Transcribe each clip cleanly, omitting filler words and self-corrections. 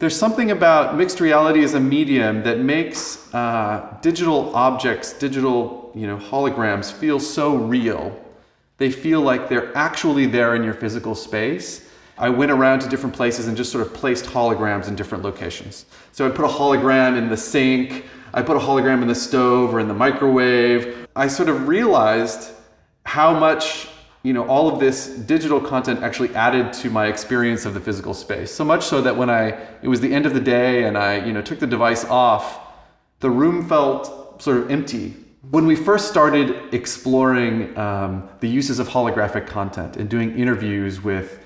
There's something about mixed reality as a medium that makes digital objects, digital holograms feel so real. They feel like they're actually there in your physical space. I went around to different places and just sort of placed holograms in different locations. So I put a hologram in the sink, I put a hologram in the stove or in the microwave. I sort of realized how much all of this digital content actually added to my experience of the physical space. So much so that when it was the end of the day and I took the device off, the room felt sort of empty. When we first started exploring the uses of holographic content and doing interviews with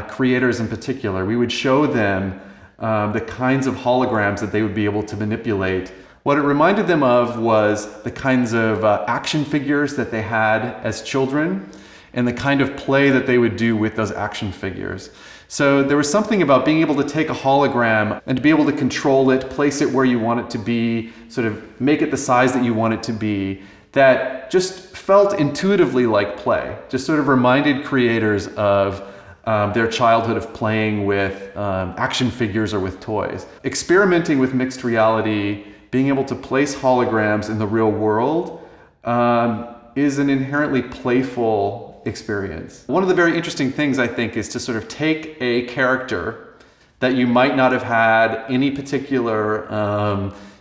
creators in particular, we would show them the kinds of holograms that they would be able to manipulate. What it reminded them of was the kinds of action figures that they had as children and the kind of play that they would do with those action figures. So there was something about being able to take a hologram and to be able to control it, place it where you want it to be, sort of make it the size that you want it to be, that just felt intuitively like play. Just sort of reminded creators of their childhood of playing with action figures or with toys. Experimenting with mixed reality, being able to place holograms in the real world is an inherently playful experience. One of the very interesting things, I think, is to sort of take a character that you might not have had any particular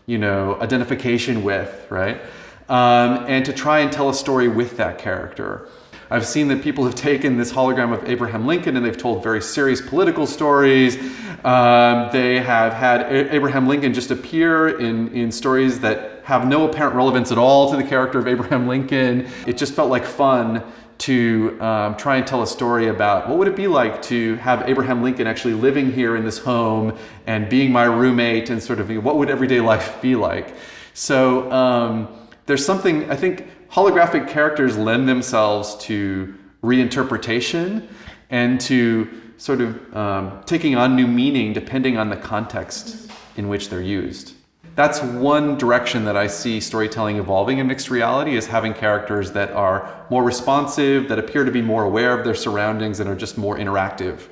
identification with, right? And to try and tell a story with that character. I've seen that people have taken this hologram of Abraham Lincoln and they've told very serious political stories. They have had Abraham Lincoln just appear in stories that have no apparent relevance at all to the character of Abraham Lincoln. It just felt like fun to try and tell a story about what would it be like to have Abraham Lincoln actually living here in this home and being my roommate, and sort of what would everyday life be like. So there's something, I think holographic characters lend themselves to reinterpretation and to sort of taking on new meaning depending on the context in which they're used. That's one direction that I see storytelling evolving in mixed reality, is having characters that are more responsive, that appear to be more aware of their surroundings, and are just more interactive.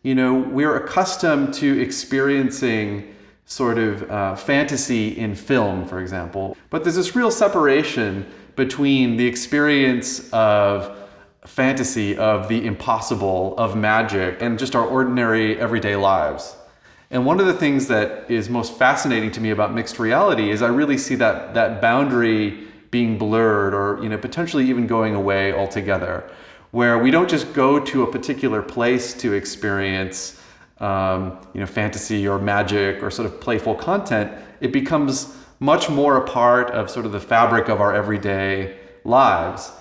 We're accustomed to experiencing sort of fantasy in film, for example, but there's this real separation between the experience of fantasy, of the impossible, of magic, and just our ordinary everyday lives. And one of the things that is most fascinating to me about mixed reality is I really see that boundary being blurred, or potentially even going away altogether, where we don't just go to a particular place to experience fantasy or magic or sort of playful content. It becomes much more a part of sort of the fabric of our everyday lives.